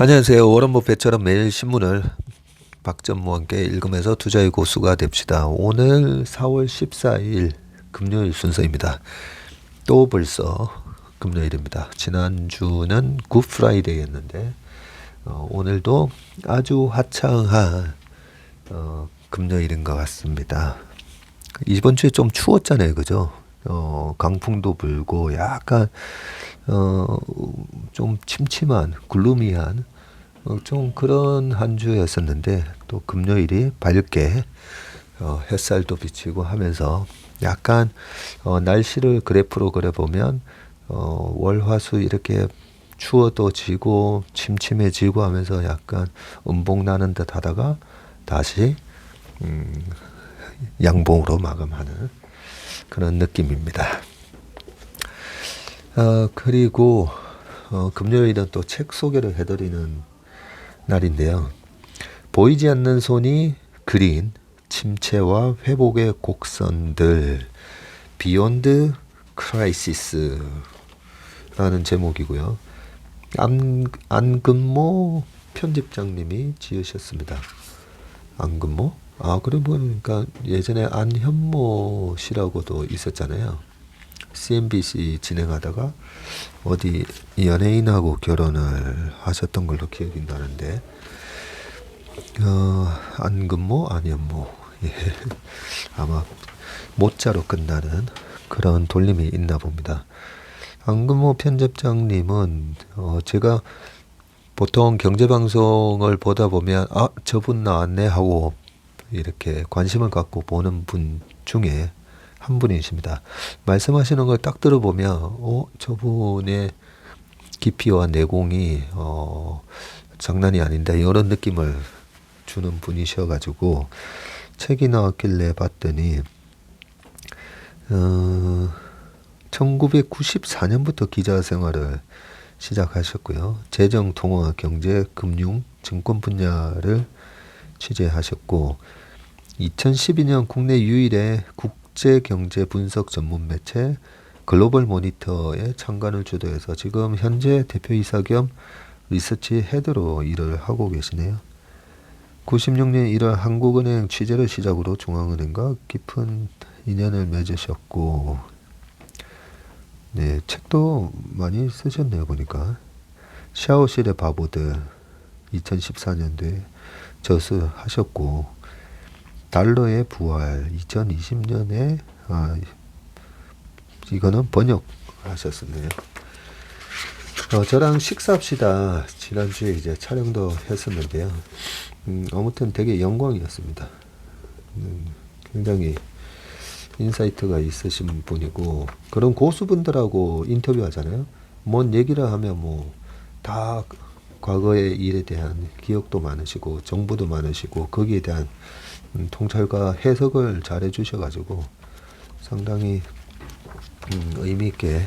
안녕하세요. 워런 버핏처럼 매일 신문을 박전무와 함께 읽으면서 투자의 고수가 됩시다. 오늘 4월 14일 금요일 순서입니다. 또 벌써 금요일입니다. 지난주는 굿 프라이데이였는데 오늘도 아주 화창한 금요일인 것 같습니다. 이번 주에 좀 추웠잖아요. 그죠? 강풍도 불고 약간 좀 침침한 글루미한 좀 그런 한 주였었는데 또 금요일이 밝게 햇살도 비치고 하면서 약간 날씨를 그래프로 그려보면 월화수 이렇게 추워도 지고 침침해지고 하면서 약간 음봉 나는 듯 하다가 다시 양봉으로 마감하는 그런 느낌입니다. 그리고 금요일은 또 책 소개를 해드리는 날인데요. 보이지 않는 손이 그린 침체와 회복의 곡선들 비욘드 크라이시스라는 제목이고요. 안근모 편집장님이 지으셨습니다. 안근모? 그래 보니까 예전에 안현모 씨라고도 있었잖아요. CNBC 진행하다가 어디 연예인하고 결혼을 하셨던 걸로 기억이 나는데 안근모 안현모 예. 아마 모자로 끝나는 그런 돌림이 있나 봅니다. 안근모 편집장님은 제가 보통 경제방송을 보다 보면 저분 나왔네 하고 이렇게 관심을 갖고 보는 분 중에 한 분이십니다. 말씀하시는 걸 딱 들어보면 저분의 깊이와 내공이 장난이 아닌데 이런 느낌을 주는 분이셔가지고 책이 나왔길래 봤더니 1994년부터 기자 생활을 시작하셨고요. 재정, 통화, 경제, 금융, 증권 분야를 취재하셨고 2012년 국내 유일의 국제경제 분석 전문 매체 글로벌 모니터의 창간을 주도해서 지금 현재 대표이사 겸 리서치 헤드로 일을 하고 계시네요. 96년 1월 한국은행 취재를 시작으로 중앙은행과 깊은 인연을 맺으셨고 네, 책도 많이 쓰셨네요. 보니까 샤워실의 바보들 2014년도에 저수하셨고 달러의 부활 2020년에 이거는 번역하셨었네요. 저랑 식사합시다 지난주에 이제 촬영도 했었는데요. 아무튼 되게 영광이었습니다. 굉장히 인사이트가 있으신 분이고 그런 고수분들하고 인터뷰하잖아요. 뭔 얘기를 하면 뭐 다 과거의 일에 대한 기억도 많으시고 정보도 많으시고 거기에 대한 통찰과 해석을 잘 해주셔가지고 상당히 의미 있게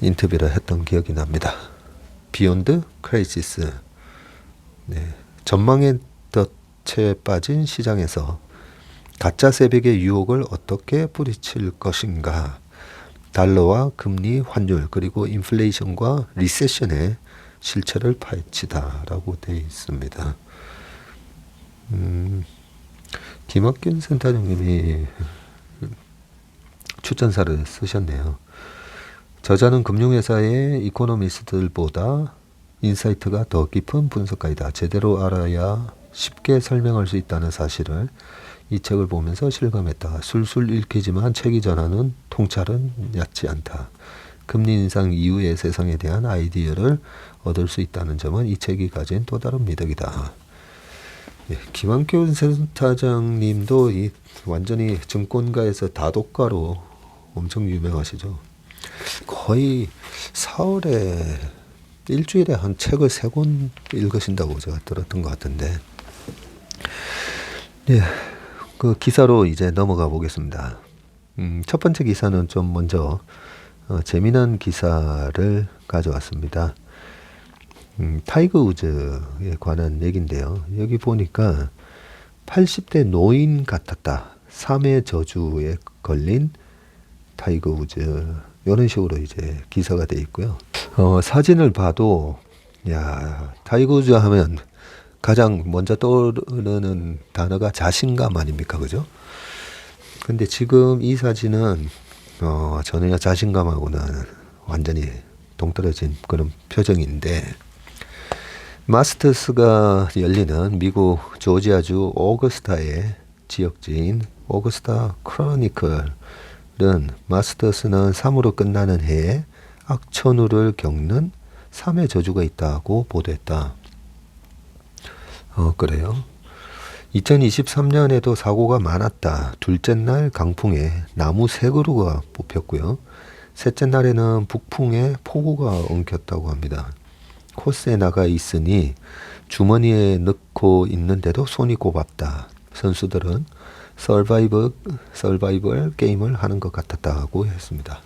인터뷰를 했던 기억이 납니다. 비욘드 크라이시스. 네, 전망의 덫에 빠진 시장에서 가짜 세력의 유혹을 어떻게 뿌리칠 것인가. 달러와 금리, 환율, 그리고 인플레이션과 리세션의 실체를 파헤치다라고 되어 있습니다. 김학균 센터장님이 추천사를 쓰셨네요. 저자는 금융회사의 이코노미스트들보다 인사이트가 더 깊은 분석가이다. 제대로 알아야 쉽게 설명할 수 있다는 사실을 이 책을 보면서 실감했다. 술술 읽히지만 책이 전하는 통찰은 얕지 않다. 금리 인상 이후의 세상에 대한 아이디어를 얻을 수 있다는 점은 이 책이 가진 또 다른 미덕이다. 예, 김한균 센터장님도 완전히 증권가에서 다독가로 엄청 유명하시죠. 거의 사흘에 일주일에 한 책을 3권 읽으신다고 제가 들었던 것 같은데 예, 그 기사로 이제 넘어가 보겠습니다. 첫 번째 기사는 좀 먼저 재미난 기사를 가져왔습니다. 타이거 우즈에 관한 얘기인데요. 여기 보니까 80대 노인 같았다. 3의 저주에 걸린 타이거 우즈 이런 식으로 이제 기사가 돼 있고요. 사진을 봐도 야, 타이거 우즈 하면 가장 먼저 떠오르는 단어가 자신감 아닙니까? 그죠? 근데 지금 이 사진은 전혀 자신감하고는 완전히 동떨어진 그런 표정인데, 마스터스가 열리는 미국 조지아주 오거스타의 지역지인 오거스타 크로니클은, 마스터스는 3으로 끝나는 해에 악천후를 겪는 3의 저주가 있다고 보도했다. 그래요? 2023년에도 사고가 많았다. 둘째 날 강풍에 나무 3그루가 뽑혔고요. 셋째 날에는 북풍에 폭우가 엉켰다고 합니다. 코스에 나가 있으니 주머니에 넣고 있는데도 손이 꼽았다. 선수들은 서바이벌 게임을 하는 것 같았다고 했습니다.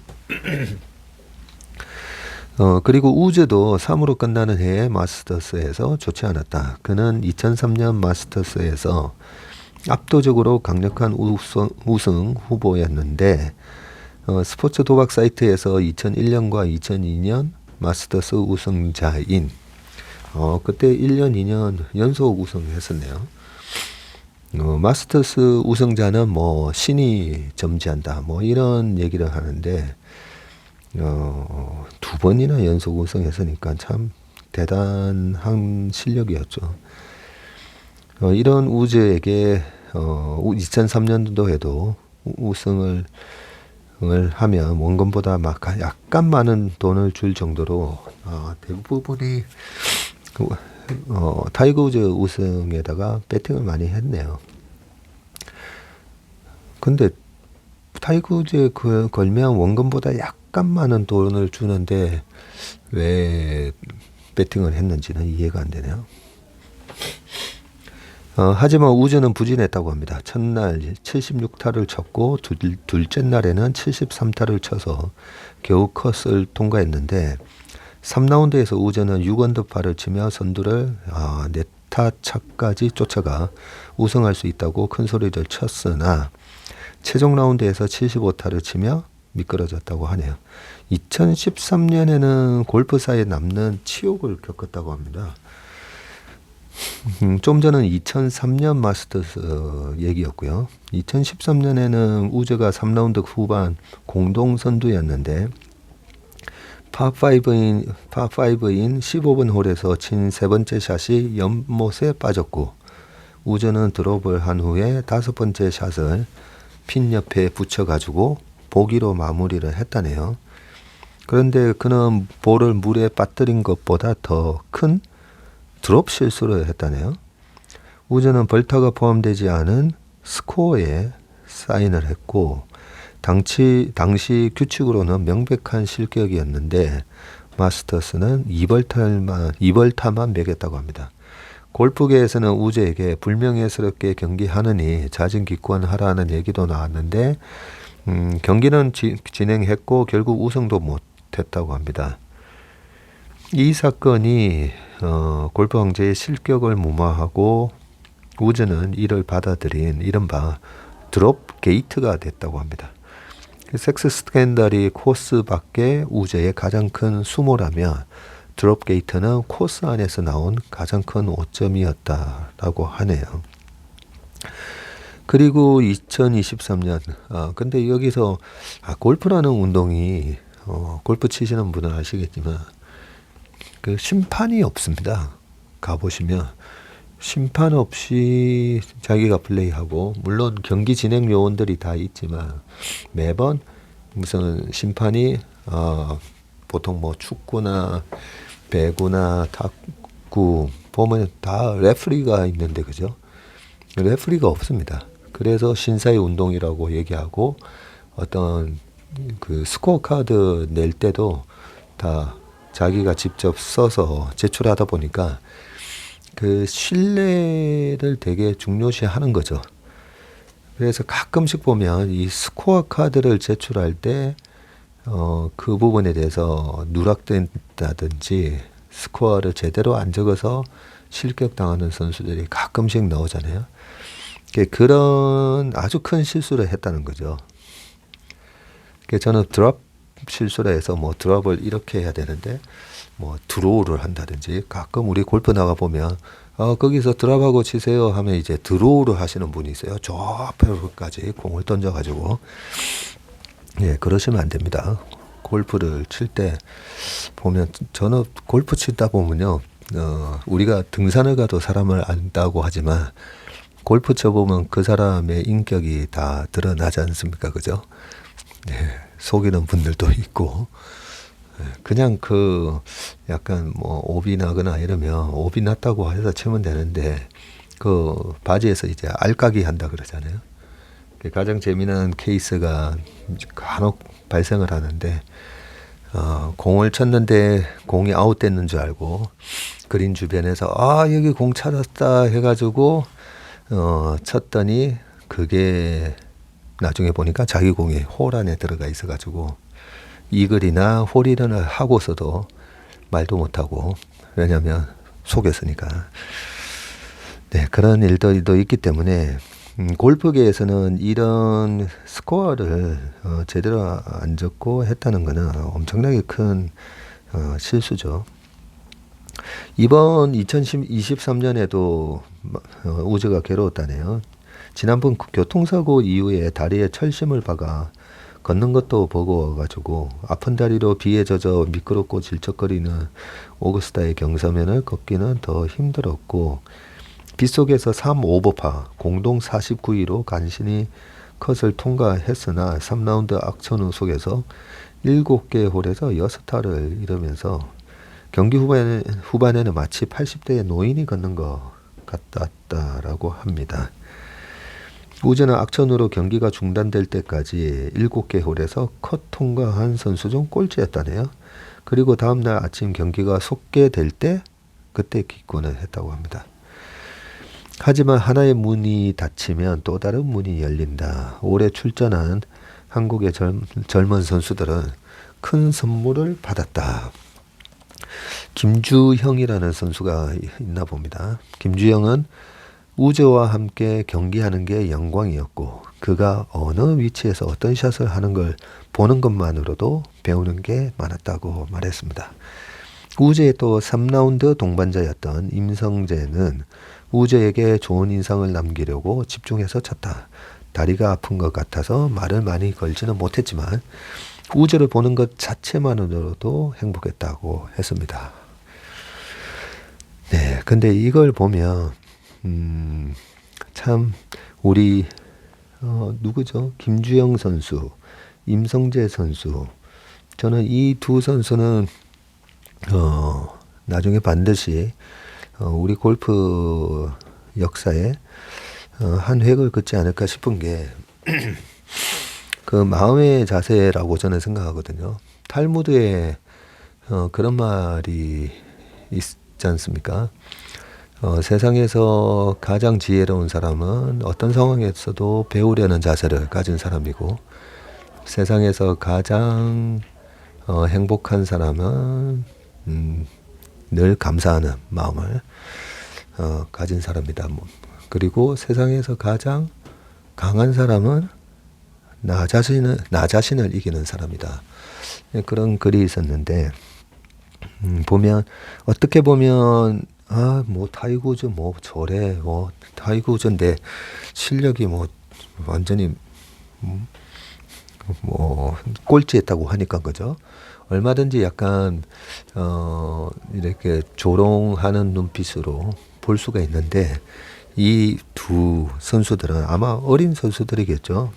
그리고 우즈도 3으로 끝나는 해에 마스터스에서 좋지 않았다. 그는 2003년 마스터스에서 압도적으로 강력한 우승 후보였는데, 스포츠 도박 사이트에서 2001년과 2002년 마스터스 우승자인, 그때 1년, 2년 연속 우승했었네요. 마스터스 우승자는 뭐 신이 점지한다, 뭐 이런 얘기를 하는데, 2번이나 연속 우승했으니까 참 대단한 실력이었죠. 이런 우즈에게 2003년도에도 우승을 하면 원금보다 막 약간 많은 돈을 줄 정도로 대부분이 타이거 우즈 우승에다가 배팅을 많이 했네요. 근데 타이거 우즈에 걸면 원금보다 약간 많은 돈을 주는데 왜 배팅을 했는지는 이해가 안 되네요. 하지만 우즈는 부진했다고 합니다. 첫날 76타를 쳤고 둘째 날에는 73타를 쳐서 겨우 컷을 통과했는데, 3라운드에서 우즈는 6언더파를 치며 선두를 4타 차까지 쫓아가 우승할 수 있다고 큰 소리를 쳤으나 최종 라운드에서 75타를 치며 미끄러졌다고 하네요. 2013년에는 골프사에 남는 치욕을 겪었다고 합니다. 좀 전은 2003년 마스터스 얘기였고요. 2013년에는 우즈가 3라운드 후반 공동 선두였는데, 파5인 15번 홀에서 친 세 번째 샷이 연못에 빠졌고, 우즈는 드롭을 한 후에 5번째 샷을 핀 옆에 붙여가지고 보기로 마무리를 했다네요. 그런데 그는 볼을 물에 빠뜨린 것보다 더 큰 드롭 실수를 했다네요. 우즈는 벌타가 포함되지 않은 스코어에 사인을 했고, 당시 규칙으로는 명백한 실격이었는데 마스터스는 2벌타만 매겼다고 합니다. 골프계에서는 우즈에게 불명예스럽게 경기하느니 자진 기권하라는 얘기도 나왔는데, 경기는 진행했고 결국 우승도 못했다고 합니다. 이 사건이 골프 황제의 실격을 무마하고 우즈는 이를 받아들인 이른바 드롭 게이트가 됐다고 합니다. 섹스 스캔들이 코스 밖에 우즈의 가장 큰 수모라면, 드롭 게이트는 코스 안에서 나온 가장 큰 오점이었다라고 하네요. 그리고 2023년, 근데 여기서 골프라는 운동이, 골프 치시는 분은 아시겠지만 그 심판이 없습니다. 가보시면 심판 없이 자기가 플레이하고, 물론 경기 진행 요원들이 다 있지만 매번 무슨 심판이 보통 뭐 축구나 배구나 탁구 보면 다 레프리가 있는데, 그죠? 레프리가 없습니다. 그래서 신사의 운동이라고 얘기하고, 어떤 그 스코어 카드 낼 때도 다 자기가 직접 써서 제출하다 보니까 그 신뢰를 되게 중요시 하는 거죠. 그래서 가끔씩 보면 이 스코어 카드를 제출할 때 그 부분에 대해서 누락된다든지 스코어를 제대로 안 적어서 실격당하는 선수들이 가끔씩 나오잖아요. 그런 아주 큰 실수를 했다는 거죠. 저는 드롭 실수를 해서 뭐 드롭을 이렇게 해야 되는데 뭐 드로우를 한다든지, 가끔 우리 골프 나가 보면 거기서 드랍하고 치세요 하면 이제 드로우를 하시는 분이 있어요. 저 앞에까지 공을 던져가지고. 예, 그러시면 안 됩니다. 골프를 칠 때 보면, 저는 골프 치다 보면요, 우리가 등산을 가도 사람을 안다고 하지만 골프 쳐보면 그 사람의 인격이 다 드러나지 않습니까? 그죠? 예, 속이는 분들도 있고, 그냥 약간 뭐 오비 나거나 이러면 오비 났다고 해서 치면 되는데, 그 바지에서 이제 알까기 한다 그러잖아요. 가장 재미난 케이스가 간혹 발생을 하는데, 공을 쳤는데 공이 아웃됐는 줄 알고 그린 주변에서 여기 공 찾았다 해가지고 쳤더니, 그게 나중에 보니까 자기 공이 홀 안에 들어가 있어가지고 이글이나 홀이런을 하고서도 말도 못하고, 왜냐면 속였으니까. 네, 그런 일들도 있기 때문에 골프계에서는 이런 스코어를 제대로 안 적고 했다는 것은 엄청나게 큰 실수죠. 이번 2023년에도 우즈가 괴로웠다네요. 지난번 교통사고 이후에 다리에 철심을 박아 걷는 것도 버거워가지고 아픈 다리로 비에 젖어 미끄럽고 질척거리는 오거스타의 경사면을 걷기는 더 힘들었고, 빗속에서 3 오버파 공동 49위로 간신히 컷을 통과했으나 3라운드 악천후 속에서 7개 홀에서 6타를 잃으면서 경기 후반에는 마치 80대의 노인이 걷는 것 같았다라고 합니다. 우즈는 악천후로 경기가 중단될 때까지 7개 홀에서 컷 통과한 선수 중 꼴찌였다네요. 그리고 다음날 아침 경기가 속개될 때 그때 기권을 했다고 합니다. 하지만 하나의 문이 닫히면 또 다른 문이 열린다. 올해 출전한 한국의 젊은 선수들은 큰 선물을 받았다. 김주형이라는 선수가 있나 봅니다. 김주형은 우즈와 함께 경기하는 게 영광이었고, 그가 어느 위치에서 어떤 샷을 하는 걸 보는 것만으로도 배우는 게 많았다고 말했습니다. 우즈의 또 3라운드 동반자였던 임성재는 우즈에게 좋은 인상을 남기려고 집중해서 쳤다. 다리가 아픈 것 같아서 말을 많이 걸지는 못했지만 우즈를 보는 것 자체만으로도 행복했다고 했습니다. 네, 근데 이걸 보면 참 우리 누구죠? 김주영 선수, 임성재 선수, 저는 이 두 선수는 나중에 반드시 우리 골프 역사에 한 획을 긋지 않을까 싶은 게 그 마음의 자세라고 저는 생각하거든요. 탈무드에 그런 말이 있지 않습니까? 세상에서 가장 지혜로운 사람은 어떤 상황에서도 배우려는 자세를 가진 사람이고, 세상에서 가장 행복한 사람은 늘 감사하는 마음을 가진 사람이다. 그리고 세상에서 가장 강한 사람은 나 자신을 이기는 사람이다. 그런 글이 있었는데, 보면 어떻게 보면 뭐 타이거 우즈 뭐 저래, 뭐 타이거 우즈인데 실력이 뭐 완전히 뭐 꼴찌했다고 하니까, 그죠? 얼마든지 약간 이렇게 조롱하는 눈빛으로 볼 수가 있는데, 이 두 선수들은 아마 어린 선수들이겠죠.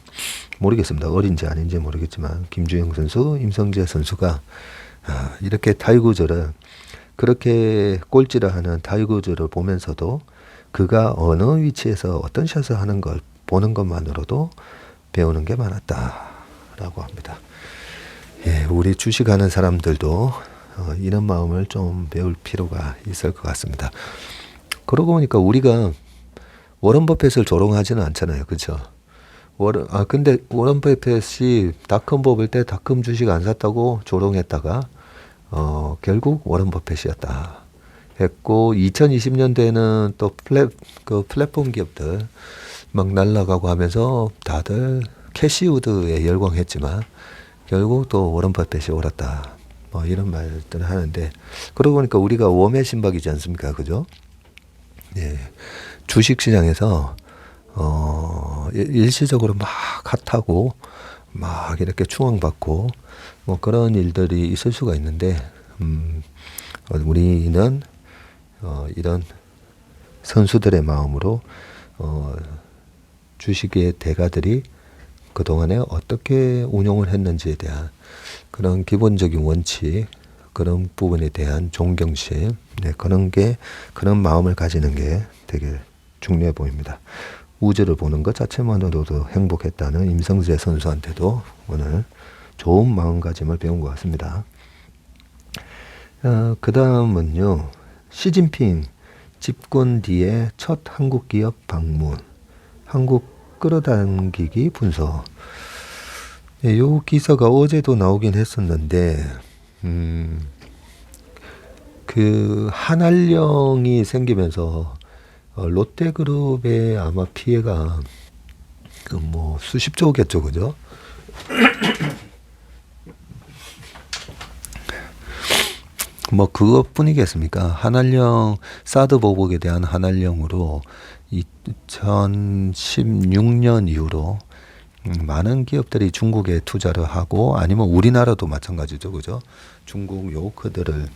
모르겠습니다. 어린지 아닌지 모르겠지만 김주영 선수, 임성재 선수가 이렇게 타이거 우즈를, 그렇게 꼴찌를 하는 타이거 우즈를 보면서도 그가 어느 위치에서 어떤 샷을 하는 걸 보는 것만으로도 배우는 게 많았다라고 합니다. 예, 우리 주식하는 사람들도 이런 마음을 좀 배울 필요가 있을 것 같습니다. 그러고 보니까 우리가 워런 버핏을 조롱하지는 않잖아요. 그렇죠? 근데 워런 버핏이 닷컴 뽑을 때 닷컴 주식 안 샀다고 조롱했다가 결국 워런 버핏이었다 했고, 2020년대에는 또 플랫폼 기업들 막 날아가고 하면서 다들 캐시우드에 열광했지만 결국 또 워런 버핏이 옳았다. 뭐 이런 말들을 하는데, 그러고 보니까 우리가 웜의 신박이지 않습니까? 그죠? 예. 주식시장에서 일시적으로 막 핫하고 막 이렇게 추앙받고 뭐 그런 일들이 있을 수가 있는데, 우리는 이런 선수들의 마음으로 주식의 대가들이 그동안에 어떻게 운용을 했는지에 대한 그런 기본적인 원칙, 그런 부분에 대한 존경심, 네, 그런 마음을 가지는 게 되게 중요해 보입니다. 우주를 보는 것 자체만으로도 행복했다는 임성재 선수한테도 오늘 좋은 마음가짐을 배운 것 같습니다. 그 다음은요, 시진핑 집권 뒤에 첫 한국 기업 방문, 한국 끌어당기기 분석. 이 기사가 어제도 나오긴 했었는데, 그 한알령이 생기면서 롯데그룹의 아마 피해가 뭐 수십조겠죠, 그죠? 뭐 그것뿐이겠습니까? 한알령 사드 보복에 대한 한알령으로 2016년 이후로 많은 기업들이 중국에 투자를 하고, 아니면 우리나라도 마찬가지죠, 그죠? 중국 요커들을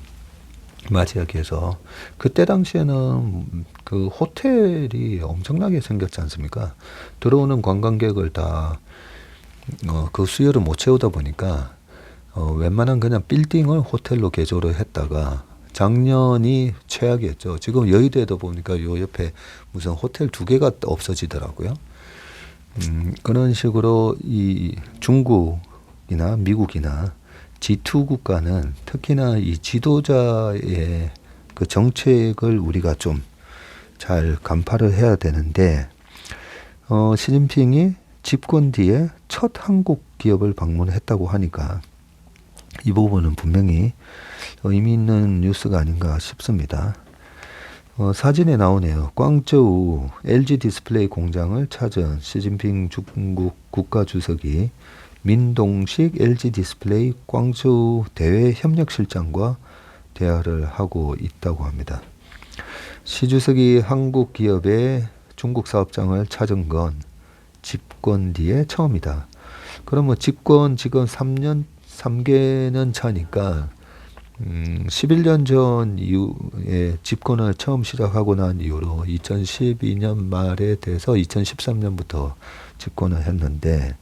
맞이하기 위해서 그때 당시에는 그 호텔이 엄청나게 생겼지 않습니까? 들어오는 관광객을 다 그 수요를 못 채우다 보니까 웬만한 그냥 빌딩을 호텔로 개조를 했다가 작년이 최악이었죠. 지금 여의도에도 보니까 요 옆에 무슨 호텔 2개가 없어지더라고요. 그런 식으로 이 중국이나 미국이나 G2 국가는 특히나 이 지도자의 그 정책을 우리가 좀 잘 간파를 해야 되는데, 시진핑이 집권 뒤에 첫 한국 기업을 방문했다고 하니까 이 부분은 분명히 의미 있는 뉴스가 아닌가 싶습니다. 사진에 나오네요. 광저우 LG 디스플레이 공장을 찾은 시진핑 중국 국가주석이 민동식 LG 디스플레이 광저우 대외 협력실장과 대화를 하고 있다고 합니다. 시 주석이 한국 기업의 중국 사업장을 찾은 건 집권 뒤에 처음이다. 그러면 집권 지금 3개년 차니까 11년 전 이후에 집권을 처음 시작하고 난 이후로 2012년 말에 돼서 2013년부터 집권을 했는데,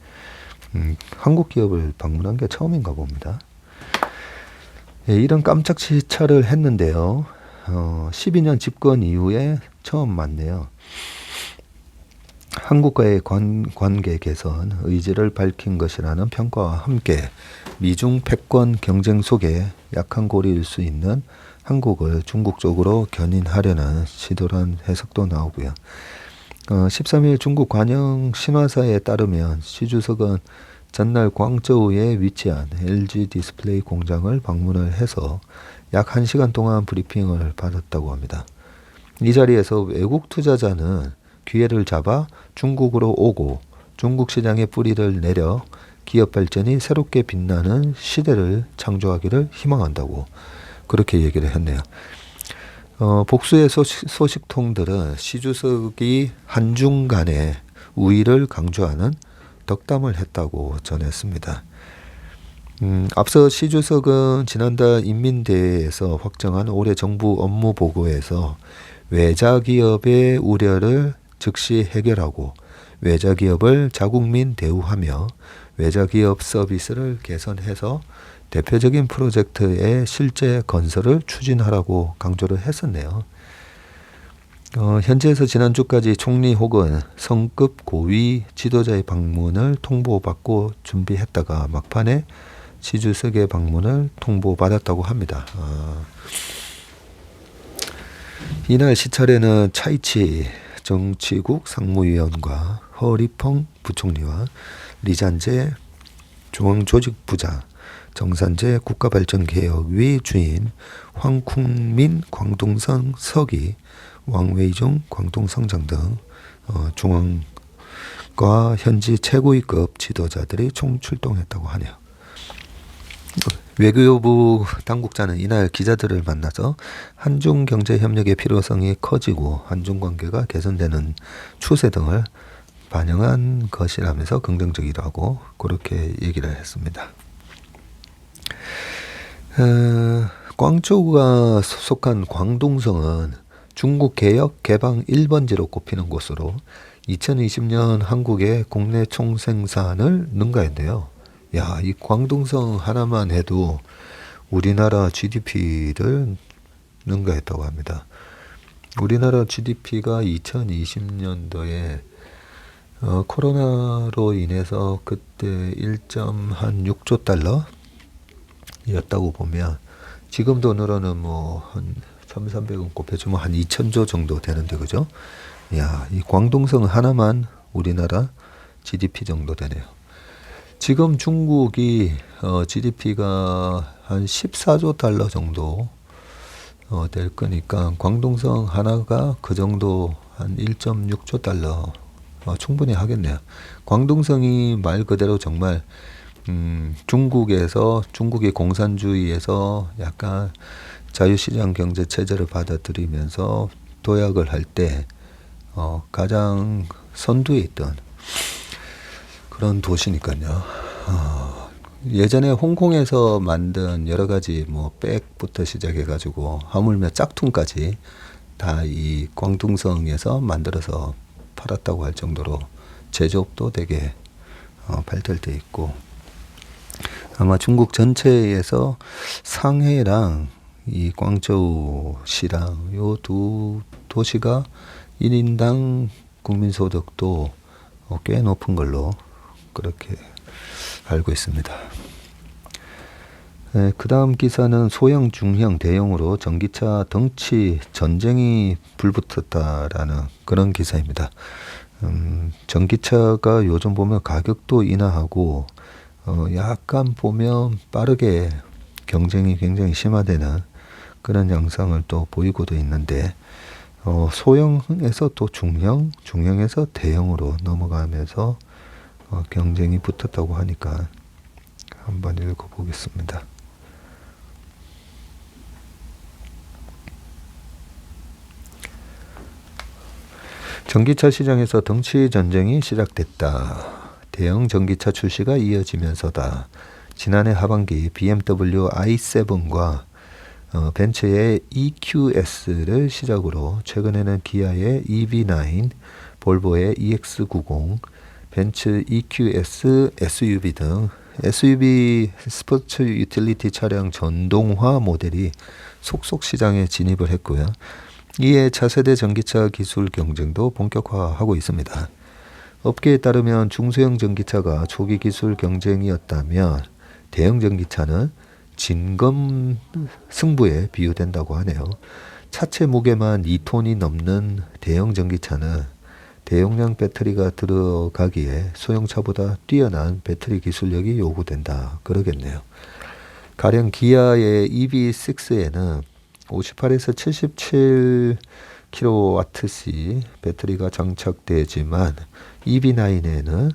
한국 기업을 방문한 게 처음인가 봅니다. 예, 이런 깜짝 시찰을 했는데요. 12년 집권 이후에 처음 만네요. 한국과의 관계 개선 의지를 밝힌 것이라는 평가와 함께 미중 패권 경쟁 속에 약한 고리일 수 있는 한국을 중국 쪽으로 견인하려는 시도란 해석도 나오고요. 13일 중국 관영 신화사에 따르면 시 주석은 전날 광저우에 위치한 LG 디스플레이 공장을 방문을 해서 약 1시간 동안 브리핑을 받았다고 합니다. 이 자리에서 외국 투자자는 기회를 잡아 중국으로 오고 중국 시장에 뿌리를 내려 기업 발전이 새롭게 빛나는 시대를 창조하기를 희망한다고 그렇게 얘기를 했네요. 복수의 소식통들은 시 주석이 한중 간의 우위를 강조하는 덕담을 했다고 전했습니다. 앞서 시 주석은 지난달 인민대회에서 확정한 올해 정부 업무 보고에서 외자 기업의 우려를 즉시 해결하고 외자 기업을 자국민 대우하며 외자 기업 서비스를 개선해서 대표적인 프로젝트의 실제 건설을 추진하라고 강조를 했었네요. 현지에서 지난주까지 총리 혹은 성급 고위 지도자의 방문을 통보받고 준비했다가 막판에 시 주석의 방문을 통보받았다고 합니다. 이날 시찰에는 차이치 정치국 상무위원과 허리펑 부총리와 리잔제 중앙조직부장, 정산재 국가발전개혁위 주인, 황쿵민 광동성 서기, 왕웨이종 광동성장 등 중앙과 현지 최고위급 지도자들이 총출동했다고 하네요. 외교부 당국자는 이날 기자들을 만나서 한중 경제 협력의 필요성이 커지고 한중 관계가 개선되는 추세 등을 반영한 것이라면서 긍정적이라고 그렇게 얘기를 했습니다. 광저우가 소속한 광둥성은 중국 개혁 개방 1번지로 꼽히는 곳으로 2020년 한국의 국내 총생산을 능가했네요. 야, 이 광둥성 하나만 해도 우리나라 GDP를 능가했다고 합니다. 우리나라 GDP가 2020년도에 코로나로 인해서 그때 1.6조 달러였다고 보면 지금 돈으로는 뭐 한 1,300원 곱해주면 한 2,000조 정도 되는데, 그죠? 야, 이 광둥성 하나만 우리나라 GDP 정도 되네요. 지금 중국이 GDP가 한 14조 달러 정도 될 거니까 광둥성 하나가 그 정도 한 1.6조 달러 충분히 하겠네요. 광둥성이 말 그대로 정말 중국의 공산주의에서 약간 자유시장 경제 체제를 받아들이면서 도약을 할 때 가장 선두에 있던 그런 도시니까요. 예전에 홍콩에서 만든 여러 가지 뭐 백부터 시작해가지고 하물며 짝퉁까지 다 이 광둥성에서 만들어서 팔았다고 할 정도로 제조업도 되게 발달돼 있고, 아마 중국 전체에서 상해랑 이 광저우시랑 요 두 도시가 1인당 국민소득도 꽤 높은 걸로 그렇게 알고 있습니다. 그 다음 기사는 소형, 중형, 대형으로 전기차 덩치 전쟁이 불붙었다라는 그런 기사입니다. 전기차가 요즘 보면 가격도 인하하고 약간 보면 빠르게 경쟁이 굉장히 심화되는 그런 양상을 또 보이고도 있는데, 소형에서 또 중형, 중형에서 대형으로 넘어가면서 경쟁이 붙었다고 하니까 한번 읽어보겠습니다. 전기차 시장에서 덩치 전쟁이 시작됐다. 대형 전기차 출시가 이어지면서다. 지난해 하반기 BMW i7과 벤츠의 EQS를 시작으로 최근에는 기아의 EV9, 볼보의 EX90, 벤츠 EQS SUV 등 SUV 스포츠 유틸리티 차량 전동화 모델이 속속 시장에 진입을 했고요. 이에 차세대 전기차 기술 경쟁도 본격화하고 있습니다. 업계에 따르면 중소형 전기차가 초기 기술 경쟁이었다면 대형 전기차는 진검 승부에 비유된다고 하네요. 차체 무게만 2톤이 넘는 대형 전기차는 대용량 배터리가 들어가기에 소형차보다 뛰어난 배터리 기술력이 요구된다 그러겠네요. 가령 기아의 EV6에는 58에서 77kWh 배터리가 장착되지만 EV9에는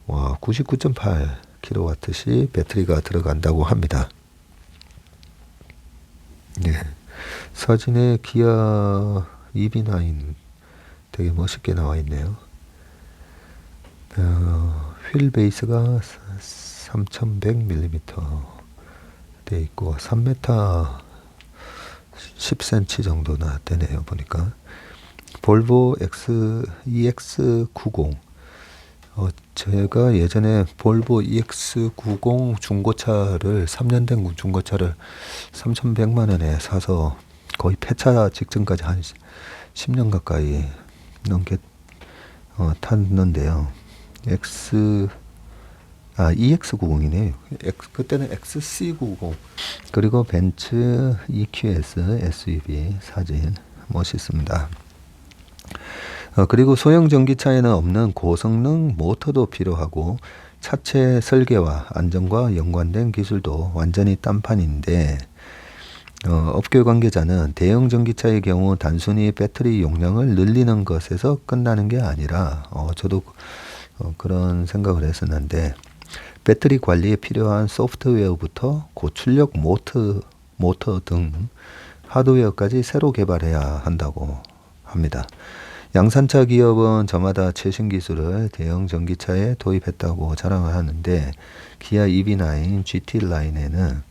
99.8kWh 배터리가 들어간다고 합니다. 네, 사진에 기아 EV9 되게 멋있게 나와 있네요. 휠 베이스가 3100mm 돼 있고 3m 10cm 정도나 되네요. 보니까 볼보 EX90, 제가 예전에 볼보 EX90 중고차를 3년 된 중고차를 3,100만 원에 사서 거의 폐차 직전까지 한 10년 가까이 넘게 탔는데요. EX90이네요. 그때는 XC90. 그리고 벤츠 EQS SUV 사진 멋있습니다. 그리고 소형 전기차에는 없는 고성능 모터도 필요하고 차체 설계와 안전과 연관된 기술도 완전히 딴판인데, 업계 관계자는 대형 전기차의 경우 단순히 배터리 용량을 늘리는 것에서 끝나는 게 아니라, 저도 그런 생각을 했었는데, 배터리 관리에 필요한 소프트웨어부터 고출력 모터 등 하드웨어까지 새로 개발해야 한다고 합니다. 양산차 기업은 저마다 최신 기술을 대형 전기차에 도입했다고 자랑을 하는데 기아 EV9 GT 라인에는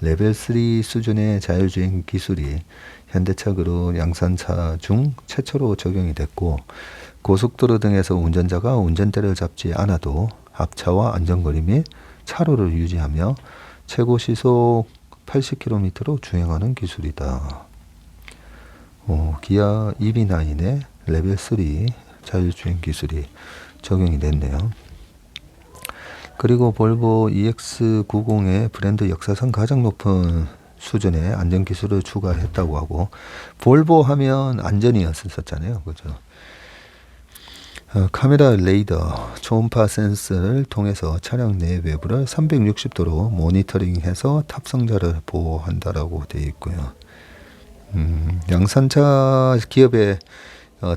레벨 3 수준의 자율주행 기술이 현대차 그룹 양산차 중 최초로 적용이 됐고 고속도로 등에서 운전자가 운전대를 잡지 않아도 앞차와 안전거리 및 차로를 유지하며 최고 시속 80km로 주행하는 기술이다. 기아 EV9의 레벨 3 자율주행 기술이 적용이 됐네요. 그리고 볼보 EX90의 브랜드 역사상 가장 높은 수준의 안전기술을 추가했다고 하고, 볼보 하면 안전이었었잖아요. 그죠? 카메라 레이더, 초음파 센서를 통해서 차량 내 외부를 360도로 모니터링해서 탑승자를 보호한다라고 되어 있고요. 양산차 기업의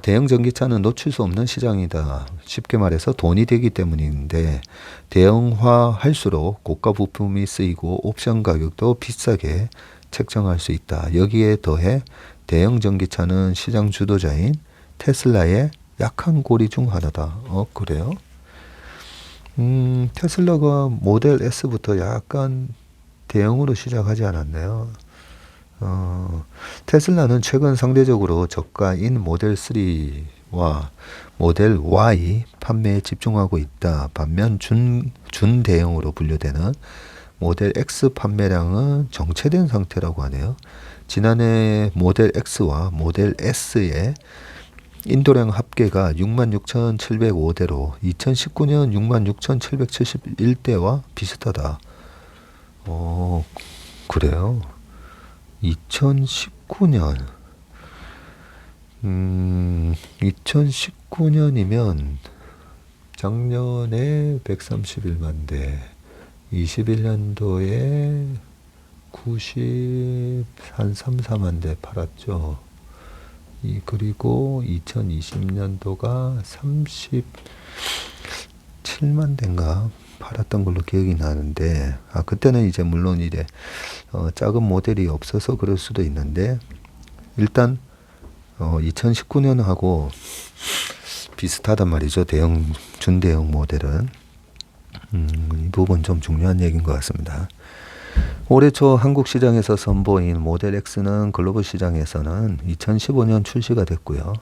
대형 전기차는 놓칠 수 없는 시장이다. 쉽게 말해서 돈이 되기 때문인데 대형화할수록 고가 부품이 쓰이고 옵션 가격도 비싸게 책정할 수 있다. 여기에 더해 대형 전기차는 시장 주도자인 테슬라의 약한 고리 중 하나다. 그래요? 테슬라가 모델 S부터 약간 대형으로 시작하지 않았나요? 테슬라는 최근 상대적으로 저가인 모델 3와 모델 Y 판매에 집중하고 있다. 반면 준대형으로 분류되는 모델 X 판매량은 정체된 상태라고 하네요. 지난해 모델 X와 모델 S의 인도량 합계가 66,705대로 2019년 66,771대와 비슷하다. 그래요? 2019년이면 작년에 131만 대, 21년도에 33만 대 팔았죠. 그리고 2020년도가 37만 대인가 팔았던 걸로 기억이 나는데, 그때는 이제 물론 이제 작은 모델이 없어서 그럴 수도 있는데, 일단 2019년하고 비슷하단 말이죠. 준대형 모델은. 이 부분 좀 중요한 얘기인 것 같습니다. 올해 초 한국 시장에서 선보인 모델 X는 글로벌 시장에서는 2015년 출시가 됐고요.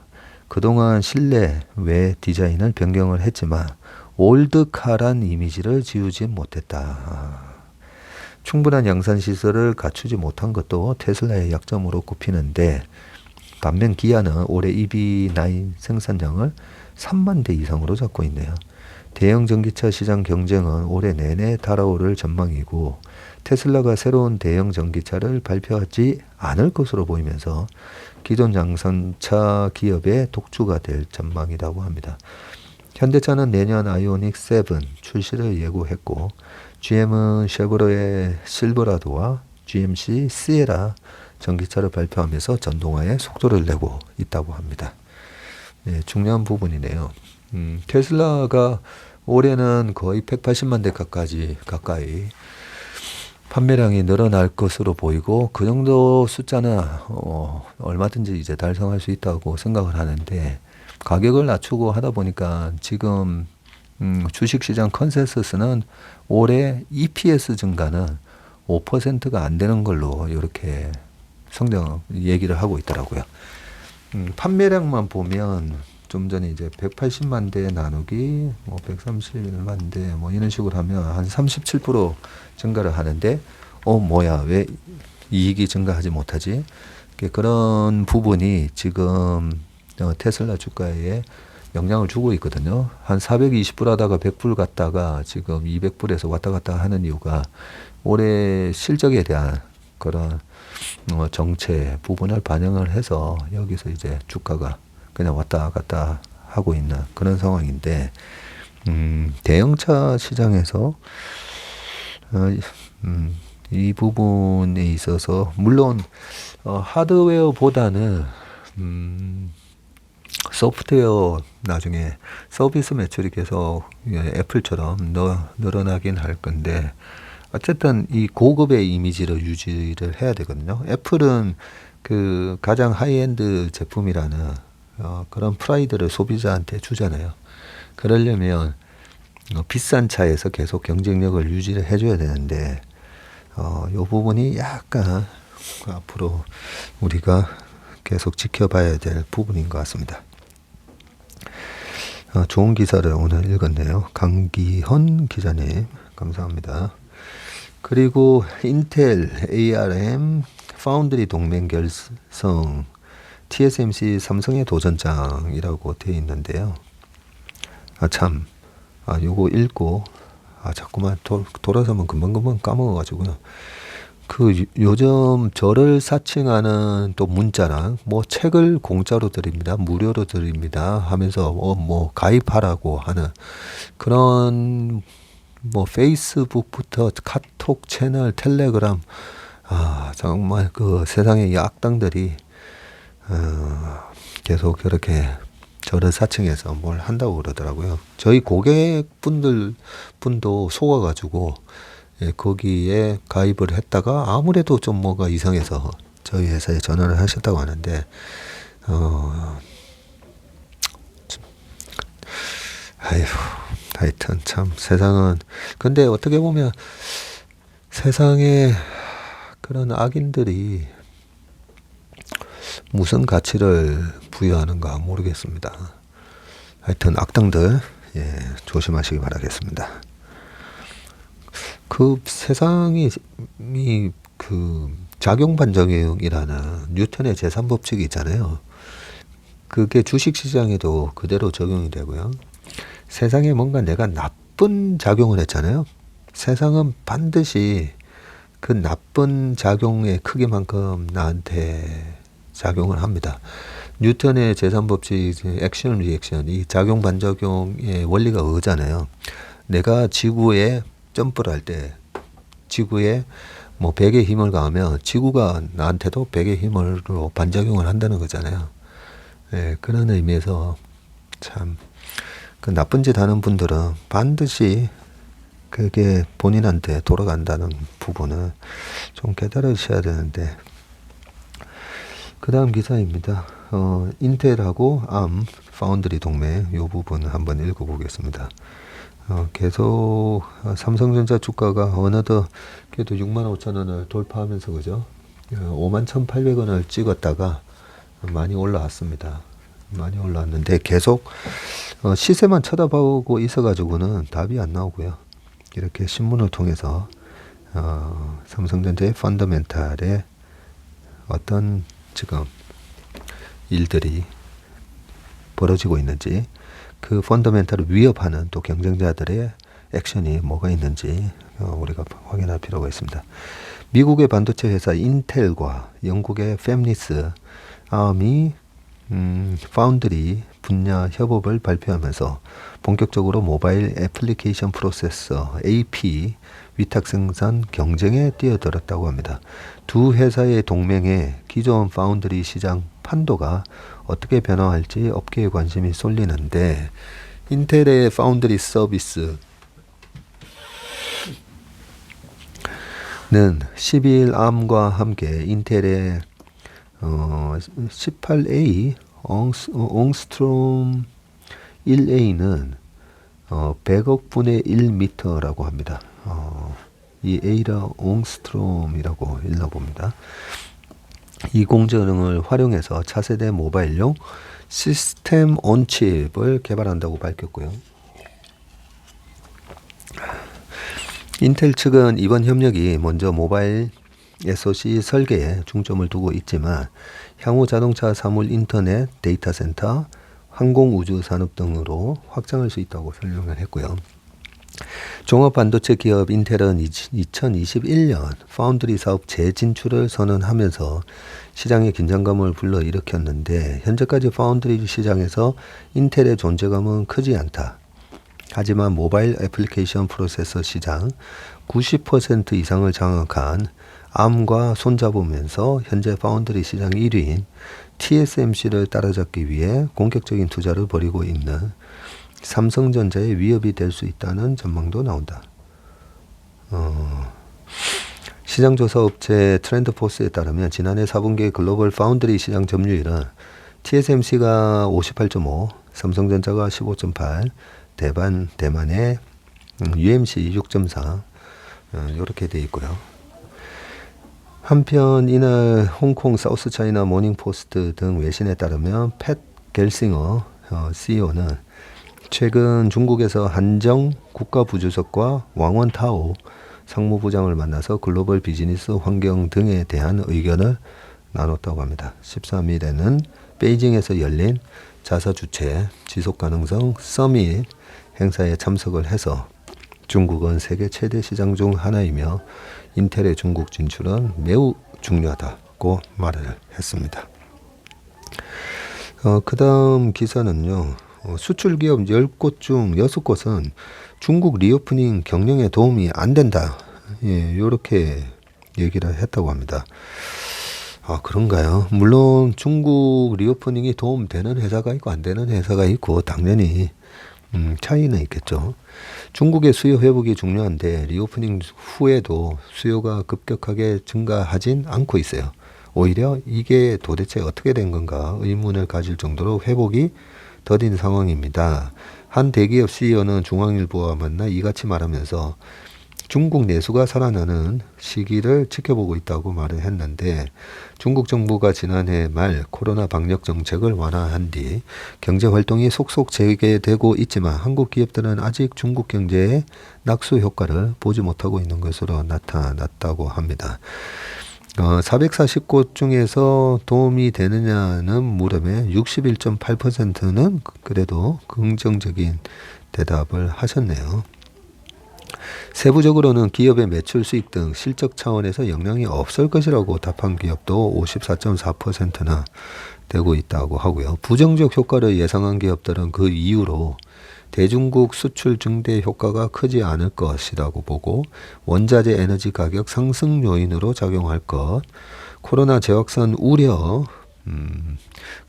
그동안 실내 외 디자인을 변경을 했지만 올드카란 이미지를 지우지 못했다. 충분한 양산 시설을 갖추지 못한 것도 테슬라의 약점으로 꼽히는데, 반면 기아는 올해 EV9 생산량을 3만 대 이상으로 잡고 있네요. 대형 전기차 시장 경쟁은 올해 내내 달아오를 전망이고, 테슬라가 새로운 대형 전기차를 발표하지 않을 것으로 보이면서 기존 양산차 기업의 독주가 될 전망이라고 합니다. 현대차는 내년 아이오닉 7 출시를 예고했고, GM은 쉐보레의 실버라도와 GMC 시에라 전기차를 발표하면서 전동화에 속도를 내고 있다고 합니다. 네, 중요한 부분이네요. 테슬라가 올해는 거의 180만 대 가까이 판매량이 늘어날 것으로 보이고, 그 정도 숫자는 얼마든지 이제 달성할 수 있다고 생각을 하는데, 가격을 낮추고 하다 보니까 지금 주식시장 컨센서스는 올해 EPS 증가는 5%가 안 되는 걸로 이렇게 얘기를 하고 있더라고요. 판매량만 보면 좀 전에 이제 180만 대 나누기 131만 대 이런 식으로 하면 한 37% 증가를 하는데, 왜 이익이 증가하지 못하지? 그런 부분이 지금 테슬라 주가에 영향을 주고 있거든요. 한 420불 하다가 100불 갔다가 지금 200불에서 왔다 갔다 하는 이유가 올해 실적에 대한 그런 정체 부분을 반영을 해서 여기서 이제 주가가 그냥 왔다 갔다 하고 있는 그런 상황인데, 대형차 시장에서 이 부분에 있어서 물론 하드웨어보다는 소프트웨어 나중에 서비스 매출이 계속 애플처럼 늘어나긴 할 건데 어쨌든 이 고급의 이미지를 유지를 해야 되거든요. 애플은 그 가장 하이엔드 제품이라는 그런 프라이드를 소비자한테 주잖아요. 그러려면 비싼 차에서 계속 경쟁력을 유지를 해줘야 되는데 이 부분이 약간 앞으로 우리가 계속 지켜봐야 될 부분인 것 같습니다. 좋은 기사를 오늘 읽었네요. 강기헌 기자님 감사합니다. 그리고 인텔 ARM 파운드리 동맹 결성 TSMC 삼성의 도전장이라고 되어 있는데요. 요거 읽고 자꾸만 돌아서면 금방금방 까먹어가지고요. 그 요즘 저를 사칭하는 또 문자랑 뭐 책을 공짜로 드립니다, 무료로 드립니다 하면서 뭐 가입하라고 하는 그런 뭐 페이스북부터 카톡 채널, 텔레그램 정말 그 세상의 악당들이 계속 그렇게 저를 사칭해서 뭘 한다고 그러더라고요. 저희 고객분도 속아가지고 거기에 가입을 했다가 아무래도 좀 뭐가 이상해서 저희 회사에 전화를 하셨다고 하는데 하여튼 참 세상은 근데 어떻게 보면 세상에 그런 악인들이 무슨 가치를 부여하는가 모르겠습니다. 하여튼 악당들 조심하시기 바라겠습니다. 그 세상이 그 작용반작용이라는 뉴턴의 제3법칙이 있잖아요. 그게 주식시장에도 그대로 적용이 되고요. 세상에 뭔가 내가 나쁜 작용을 했잖아요. 세상은 반드시 그 나쁜 작용의 크기만큼 나한테 작용을 합니다. 뉴턴의 제3법칙 액션 리액션 이 작용 반작용의 원리가 의잖아요. 내가 지구에 점프를 할 때 지구에 뭐 100의 힘을 가하면 지구가 나한테도 100의 힘으로 반작용을 한다는 거잖아요. 그런 의미에서 참 그 나쁜 짓 하는 분들은 반드시 그게 본인한테 돌아간다는 부분을 좀 깨달으셔야 되는데 그 다음 기사입니다. 인텔하고 ARM 파운드리 동맹 이 부분 한번 읽어보겠습니다. 계속 삼성전자 주가가 어느덧 그래도 65,000원을 돌파하면서 그죠? 51,800원을 찍었다가 많이 올라왔습니다. 많이 올라왔는데 계속 시세만 쳐다보고 있어가지고는 답이 안 나오고요. 이렇게 신문을 통해서 삼성전자의 펀더멘탈에 어떤 지금 일들이 벌어지고 있는지 그 펀더멘탈을 위협하는 또 경쟁자들의 액션이 뭐가 있는지 우리가 확인할 필요가 있습니다. 미국의 반도체 회사 인텔과 영국의 팹리스, ARM이 파운드리 분야 협업을 발표하면서 본격적으로 모바일 애플리케이션 프로세서 AP 위탁 생산 경쟁에 뛰어들었다고 합니다. 두 회사의 동맹에 기존 파운드리 시장 판도가 어떻게 변화할지 업계의 관심이 쏠리는데 인텔의 파운드리 서비스는 12일 ARM과 함께 인텔의 18A 옹스트롬 1A는 100억 분의 1미터라고 합니다. 이 A라 옹스트롬이라고 읽나 봅니다. 인공지능을 활용해서 차세대 모바일용 시스템 온칩을 개발한다고 밝혔고요. 인텔 측은 이번 협력이 먼저 모바일 SoC 설계에 중점을 두고 있지만 향후 자동차, 사물, 인터넷, 데이터 센터, 항공우주 산업 등으로 확장할 수 있다고 설명을 했고요. 종합 반도체 기업 인텔은 2021년 파운드리 사업 재진출을 선언하면서 시장의 긴장감을 불러일으켰는데 현재까지 파운드리 시장에서 인텔의 존재감은 크지 않다. 하지만 모바일 애플리케이션 프로세서 시장 90% 이상을 장악한 암과 손잡으면서 현재 파운드리 시장 1위인 TSMC를 따라잡기 위해 본격적인 투자를 벌이고 있는 삼성전자의 위협이 될 수 있다는 전망도 나온다. 시장조사 업체 트렌드포스에 따르면 지난해 4분기 글로벌 파운드리 시장 점유율은 TSMC가 58.5, 삼성전자가 15.8, 대만의 UMC 6.4 이렇게 돼 있고요. 한편 이날 홍콩 사우스차이나 모닝포스트 등 외신에 따르면 팻 겔싱어 CEO는 최근 중국에서 한정 국가부주석과 왕원타오 상무부장을 만나서 글로벌 비즈니스 환경 등에 대한 의견을 나눴다고 합니다. 13일에는 베이징에서 열린 자사 주최 지속가능성 서밋 행사에 참석을 해서 중국은 세계 최대 시장 중 하나이며 인텔의 중국 진출은 매우 중요하다고 말을 했습니다. 그 다음 기사는요. 수출 기업 10곳 중 6곳은 중국 리오프닝 경영에 도움이 안 된다. 이렇게 얘기를 했다고 합니다. 그런가요? 물론 중국 리오프닝이 도움되는 회사가 있고 안 되는 회사가 있고 당연히 차이는 있겠죠. 중국의 수요 회복이 중요한데 리오프닝 후에도 수요가 급격하게 증가하진 않고 있어요. 오히려 이게 도대체 어떻게 된 건가 의문을 가질 정도로 회복이 더딘 상황입니다. 한 대기업 CEO는 중앙일보와 만나 이같이 말하면서 중국 내수가 살아나는 시기를 지켜보고 있다고 말을 했는데 중국 정부가 지난해 말 코로나 방역 정책을 완화한 뒤 경제 활동이 속속 재개되고 있지만 한국 기업들은 아직 중국 경제의 낙수 효과를 보지 못하고 있는 것으로 나타났다고 합니다. 440곳 중에서 도움이 되느냐는 물음에 61.8%는 그래도 긍정적인 대답을 하셨네요. 세부적으로는 기업의 매출 수익 등 실적 차원에서 영향이 없을 것이라고 답한 기업도 54.4%나 되고 있다고 하고요. 부정적 효과를 예상한 기업들은 그 이유로 대중국 수출 증대 효과가 크지 않을 것이라고 보고 원자재 에너지 가격 상승 요인으로 작용할 것, 코로나 재확산 우려,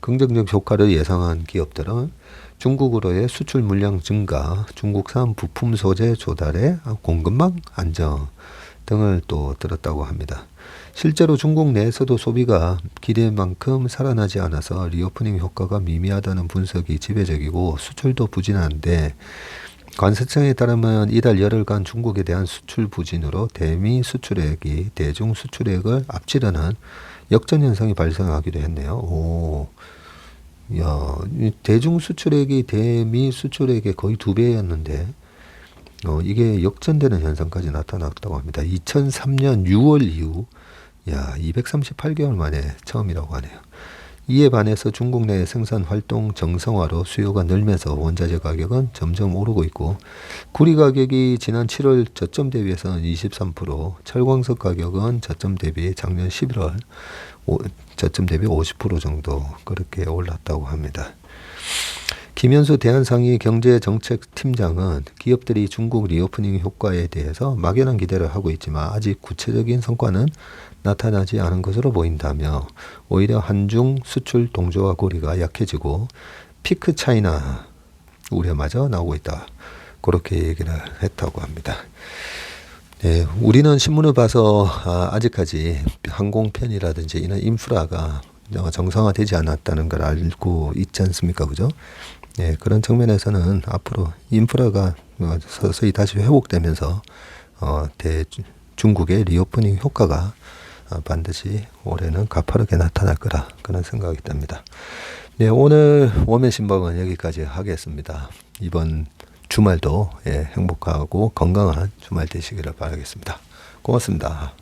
긍정적 효과를 예상한 기업들은 중국으로의 수출 물량 증가, 중국산 부품 소재 조달의 공급망 안정 등을 또 들었다고 합니다. 실제로 중국 내에서도 소비가 기대만큼 살아나지 않아서 리오프닝 효과가 미미하다는 분석이 지배적이고 수출도 부진한데 관세청에 따르면 이달 열흘간 중국에 대한 수출 부진으로 대미 수출액이 대중 수출액을 앞지르는 역전 현상이 발생하기도 했네요. 이 대중 수출액이 대미 수출액의 거의 2배였는데 이게 역전되는 현상까지 나타났다고 합니다. 2003년 6월 이후 238개월 만에 처음이라고 하네요. 이에 반해서 중국 내 생산 활동 정상화로 수요가 늘면서 원자재 가격은 점점 오르고 있고 구리 가격이 지난 7월 저점 대비해서는 23%, 철광석 가격은 저점 대비 작년 11월 저점 대비 50% 정도 그렇게 올랐다고 합니다. 김현수 대한상의 경제정책팀장은 기업들이 중국 리오프닝 효과에 대해서 막연한 기대를 하고 있지만 아직 구체적인 성과는 나타나지 않은 것으로 보인다며 오히려 한중 수출 동조와 고리가 약해지고 피크 차이나 우려마저 나오고 있다. 그렇게 얘기를 했다고 합니다. 네, 우리는 신문을 봐서 아직까지 항공편이라든지 이런 인프라가 정상화되지 않았다는 걸 알고 있지 않습니까? 그죠? 네, 그런 측면에서는 앞으로 인프라가 서서히 다시 회복되면서 중국의 리오프닝 효과가 반드시 올해는 가파르게 나타날 거라 그런 생각이 듭니다. 네, 오늘 워맨신방은 여기까지 하겠습니다. 이번 주말도 행복하고 건강한 주말 되시기를 바라겠습니다. 고맙습니다.